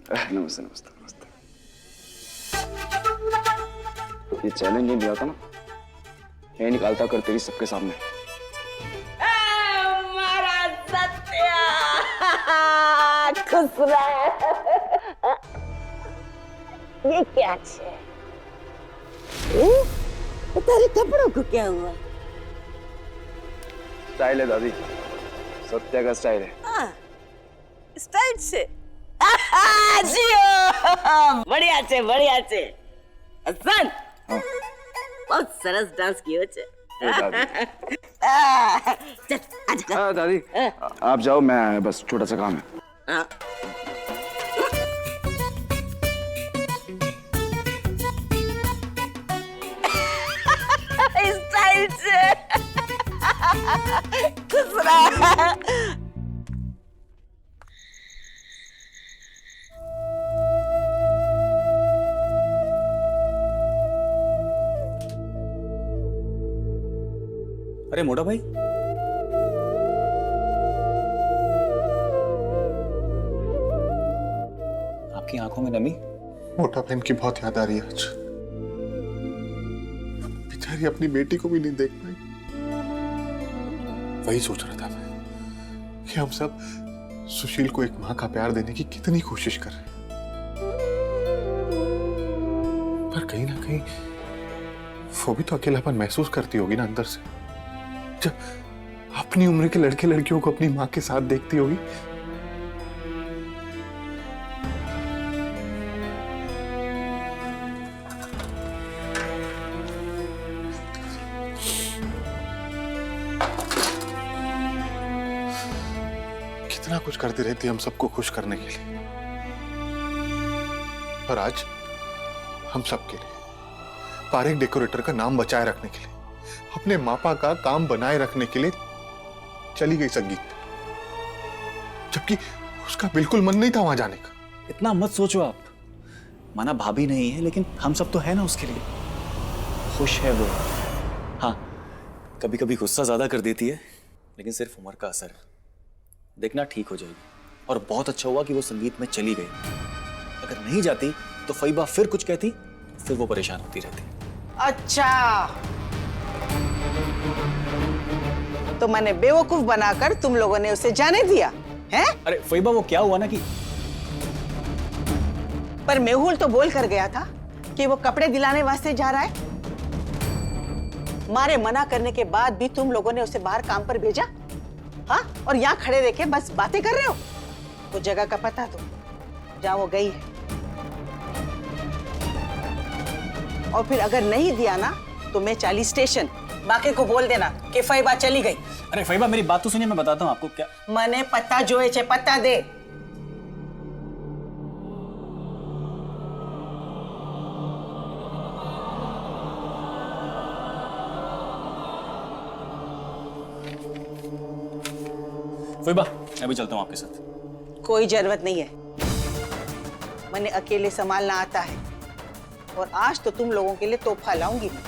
नमस्ते नमस्ते नमस्ते। ये चैलेंज नहीं दिया था ना, ये निकालता कर तेरी सबके सामने। मारा सत्या खुश रह। ये क्या है? तेरे कपड़ों को क्या हुआ? स्टाइल है दादी, सत्या का स्टाइल है। स्टाइल से जियो बढ़िया છે बढ़िया છે હસન बहुत सरस डांस कियो છે। चल आजा। दादी आप जाओ, मैं बस छोटा सा काम है। स्टाइल से खुश रह। अरे मोटा भाई, आपकी आंखों में नमी? मोटा बहन की बहुत याद आ रही है आज। बेचारी अपनी बेटी को भी नहीं देख पाई। वही सोच रहा था मैं कि हम सब सुशील को एक मां का प्यार देने की कितनी कोशिश कर रहे हैं, पर कहीं ना कहीं वो भी तो अकेलापन महसूस करती होगी ना अंदर से, जब अपनी उम्र के लड़के लड़कियों को अपनी मां के साथ देखती होगी। कितना कुछ करती रहती है हम सबको खुश करने के लिए, और आज हम सबके लिए पारेख डेकोरेटर का नाम बचाए रखने के लिए, अपने मापा का काम बनाए रखने के लिए चली गई संगीत, जबकि उसका बिल्कुल मन नहीं था वहां जाने का। इतना मत सोचो आप, माना भाभी नहीं है लेकिन हम सब तो है ना उसके लिए। खुश है वो। हाँ, कभी कभी गुस्सा ज्यादा कर देती है, लेकिन सिर्फ उम्र का असर है। देखना ठीक हो जाएगी। और बहुत अच्छा हुआ कि वो संगीत में चली गई। अगर नहीं जाती तो फईबा फिर कुछ कहती, फिर वो परेशान होती रहती। अच्छा, तो मैंने बेवकूफ बनाकर तुम लोगों ने उसे जाने दिया है? अरे फईबा, वो क्या हुआ ना कि पर मेहुल तो बोल कर गया था कि वो कपड़े दिलाने वास्ते जा रहा है। मारे मना करने के बाद भी तुम लोगों ने उसे बाहर काम पर भेजा, हाँ? और यहाँ खड़े रह के बस बातें कर रहे हो। वो जगह का पता दो जहाँ वो गई है, और फिर अगर नहीं दिया ना तो मैं 40 स्टेशन बाकी को बोल देना कि फईबा चली गई। अरे फईबा, मेरी बात तो सुनिए, मैं बताता हूँ आपको क्या। मने पत्ता जोए छे, पत्ता दे। फईबा, मैं भी चलता हूँ आपके साथ। कोई जरूरत नहीं है, मैंने अकेले संभालना आता है, और आज तो तुम लोगों के लिए तोहफा लाऊंगी मैं।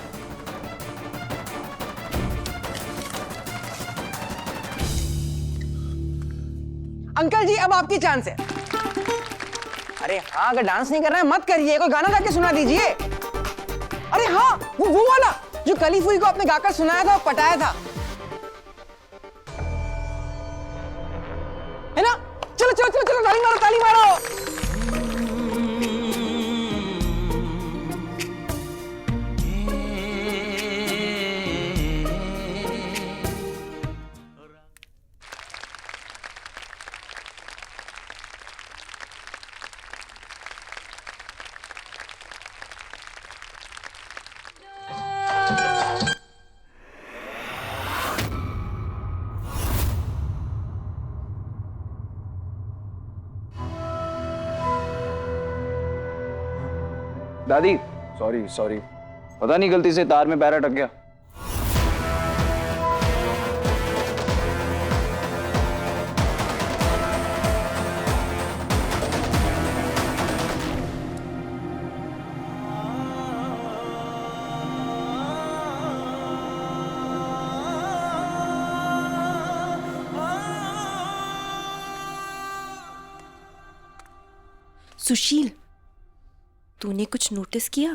अंकल जी, अब आपकी चांस है। अरे हाँ, अगर डांस नहीं कर रहे हैं मत करिए, कोई गाना गा के सुना दीजिए। अरे हाँ, वो वाला जो कली फुई को आपने गाकर सुनाया था और पटाया था, है ना? चलो चलो चलो चलो, ताली मारो ताली मारो। दादी सॉरी सॉरी, पता नहीं गलती से तार में पैर अटक गया। सुशील, तूने कुछ नोटिस किया?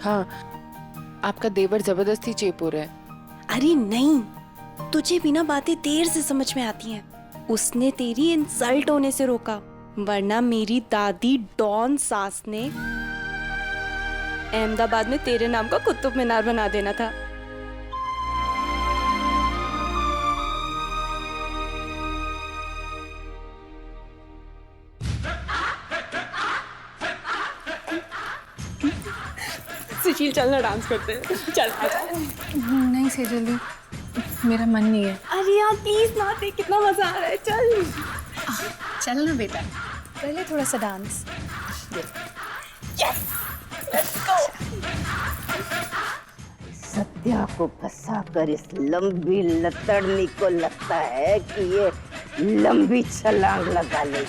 हाँ, आपका देवर जबरदस्ती चेप हो रहा है। अरे नहीं, तुझे बिना बातें देर से समझ में आती हैं। उसने तेरी इंसल्ट होने से रोका, वरना मेरी दादी डॉन सास ने अहमदाबाद में तेरे नाम का कुतुब मीनार बना देना था। सुशील चलना डांस करते हैं, चल। नहीं सेजल दी, मेरा मन नहीं है। अरे यार प्लीज ना, देख कितना मजा आ रहा है, चल। चल ना बेटा, कर ले थोड़ा सा डांस। सत्या को फंसाकर इस लंबी लतड़नी को लगता है कि ये लंबी छलांग लगा ले।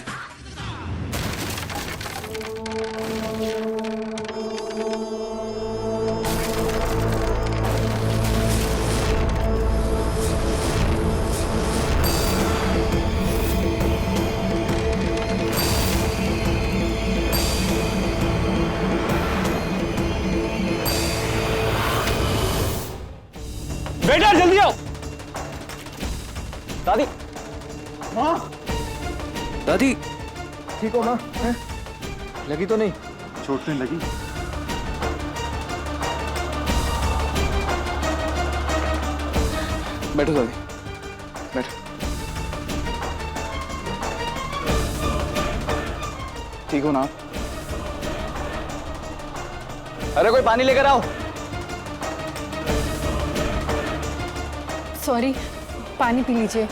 बेटा जल्दी आओ। दादी, माँ, दादी ठीक हो माँ? लगी तो नहीं? चोट नहीं लगी? बैठो दादी, बैठो। ठीक हो ना? अरे कोई पानी लेकर आओ। सॉरी, पानी पी लीजिए।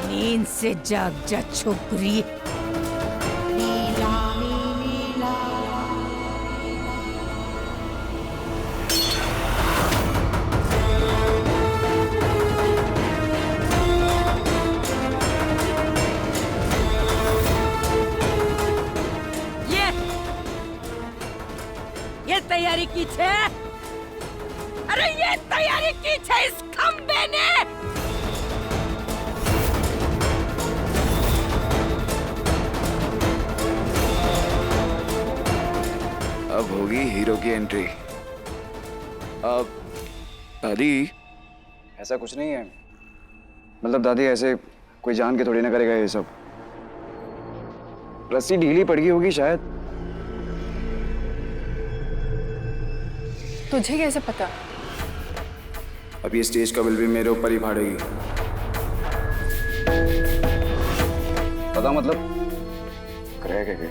नींद से जाग जा छोकरी। ये तैयारी की छे? अरे ये तैयारी की छे इस खंबे ने? अब होगी हीरो की एंट्री। अब दादी, ऐसा कुछ नहीं है। मतलब दादी, ऐसे कोई जान के थोड़ी ना करेगा ये सब। रस्सी ढीली पड़ गई होगी शायद। तुझे कैसे पता? अब ये स्टेज का बिल भी मेरे ऊपर ही फाड़ेगी। पता मतलब करेगा क्या?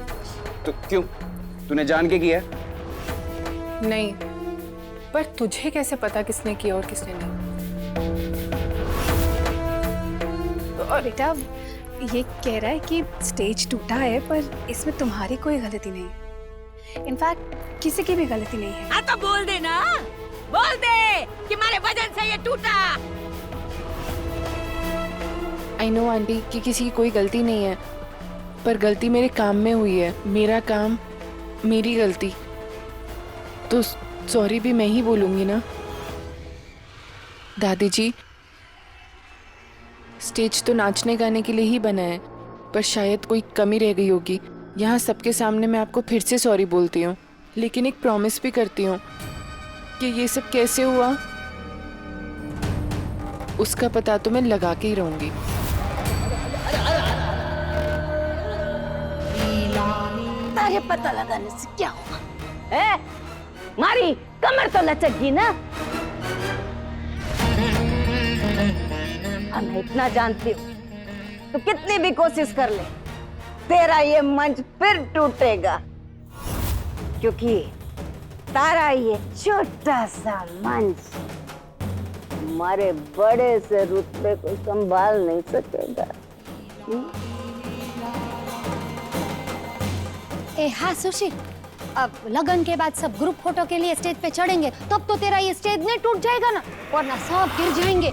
तो क्यों? तूने जान के किया? नहीं, पर तुझे कैसे पता किसने किया और किसने नहीं? और बेटा ये कह रहा है कि स्टेज टूटा है, पर इसमें तुम्हारी कोई गलती नहीं है। इनफैक्ट किसी की भी गलती नहीं है। हाँ तो बोल दे ना, बोल दे कि हमारे वजन से ये टूटा। आई नो आंटी कि किसी की कोई गलती नहीं है, पर गलती मेरे काम में हुई है। मेरा काम, मेरी गलती, तो सॉरी भी मैं ही बोलूंगी ना। दादी जी, स्टेज तो नाचने गाने के लिए ही बना है, पर शायद कोई कमी रह गई होगी। यहाँ सबके सामने मैं आपको फिर से सॉरी बोलती हूँ, लेकिन एक प्रॉमिस भी करती हूँ कि ये सब कैसे हुआ उसका पता तो मैं लगा के ही रहूंगी। तारे पता लगाने से क्या होगा? है? मारी कमर तो लचक ना। और मैं इतना जानती हूँ, तो कितनी भी कोशिश कर ले, तेरा ये मंच फिर टूटेगा, क्योंकि तारा ये छोटा सा मंच हमारे बड़े से रुतबे को संभाल नहीं सकेगा। ए हाँ सुशील, अब लगन के बाद सब ग्रुप फोटो के लिए स्टेज पे चढ़ेंगे तब तो तेरा ये स्टेज नहीं टूट जाएगा ना, वरना सब गिर जाएंगे।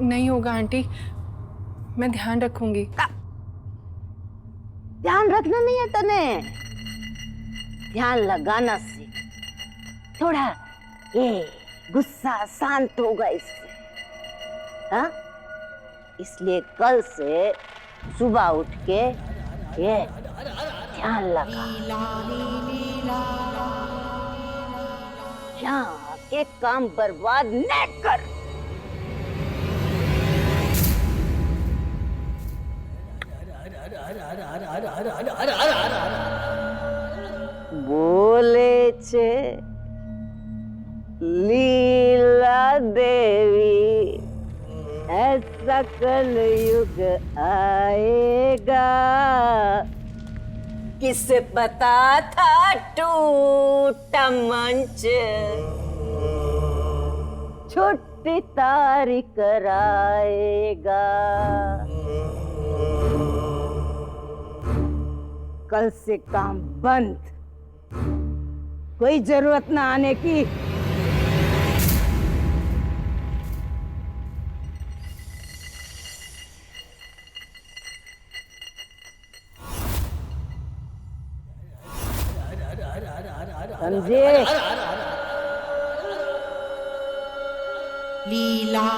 नहीं होगा आंटी, मैं ध्यान रखूंगी। ध्यान रखना नहीं है तने, ध्यान लगाना सीख। थोड़ा ये गुस्सा शांत होगा इससे। हाँ, इसलिए कल से सुबह उठ के ये ध्यान लगा, यहाँ के काम बर्बाद न कर। बोले छे लीला देवी ऐसा कलयुग आएगा, किसे पता था टूटा मंच छुट्टी तारीख कराएगा। कल से काम बंद, कोई जरूरत ना आने की। समझे? लीला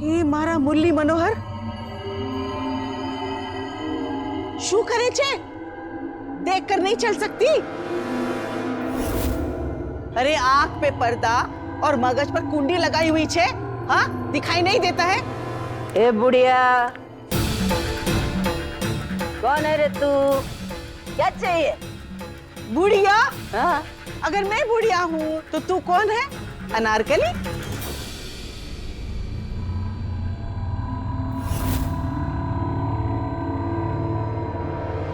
ये मारा मुरली मनोहर शू करे छे? देख कर नहीं चल सकती? अरे आंख पे पर्दा और मगज पर कुंडी लगाई हुई छे, हाँ दिखाई नहीं देता है? ए बुढ़िया, कौन है रे तू? क्या चाहिए? बुढ़िया? हाँ? अगर मैं बुढ़िया हूँ तो तू कौन है? अनारकली?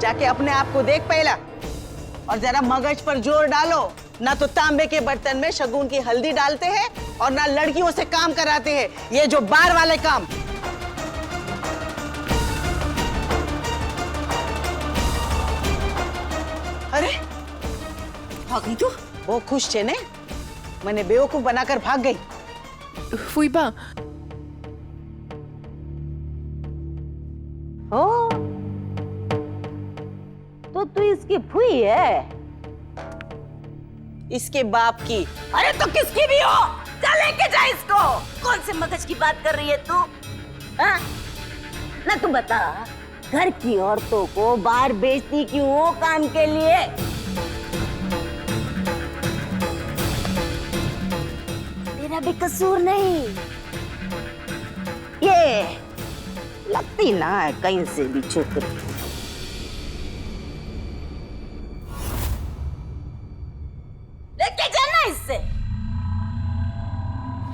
जाके अपने आप को देख पहला और जरा मगज पर जोर डालो। ना तो तांबे के बर्तन में शगुन की हल्दी डालते हैं और ना लड़कियों से काम कराते हैं, ये जो बार वाले काम। अरे भाग गई तू? वो खुश छे ने, मैंने बेवकूफ बनाकर भाग गई। फुईबा, ओ, तो तू इसकी फुई है? इसके बाप की। अरे तो किसकी भी हो, चल लेके जा इसको। कौन से मगज की बात कर रही है तू? हाँ? ना तू बता, घर की औरतों को बाहर बेचती क्यों हो काम के लिए? तेरा भी कसूर नहीं, ये लगती ना है कहीं से भी छोकरी। लेके जाना इससे।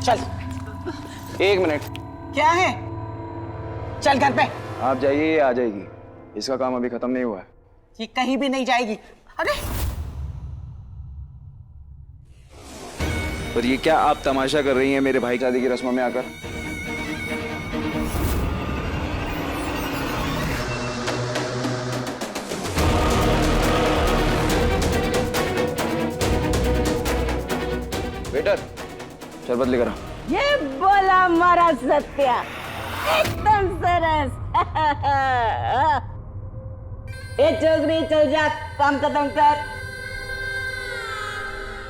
चल। 1 मिनट। क्या है? चल घर पे। आप जाइए, ये आ जाएगी, इसका काम अभी खत्म नहीं हुआ है। ये कहीं भी नहीं जाएगी। अरे पर ये क्या आप तमाशा कर रही हैं मेरे भाई की शादी की रस्मों में आकर? वेटर, शरबत लेकर आ। ये बोला हमारा सत्या, एकदम सरस। ए चौधरी, चल जा, काम खत्म कर।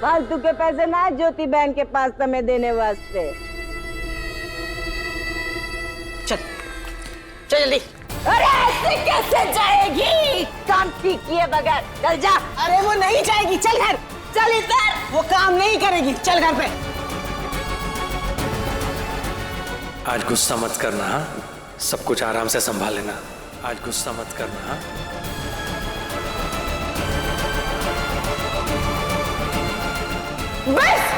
फालतू के पैसे ना ज्योति बहन के पास तुम्हें देने वास्ते। चल चल जल्दी। अरे ऐसे कैसे जाएगी काम ठीक किए बगैर? चल जा। अरे वो नहीं जाएगी, चल घर। चल इधर। वो काम नहीं करेगी, चल घर पे। आज गुस्सा मत करना, हाँ? सब कुछ आराम से संभाल लेना, आज गुस्सा मत करना। हाँ? बस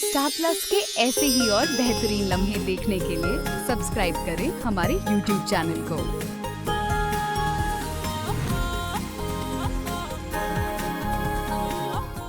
स्टार प्लस के ऐसे ही और बेहतरीन लम्हे देखने के लिए सब्सक्राइब करें हमारे YouTube चैनल को।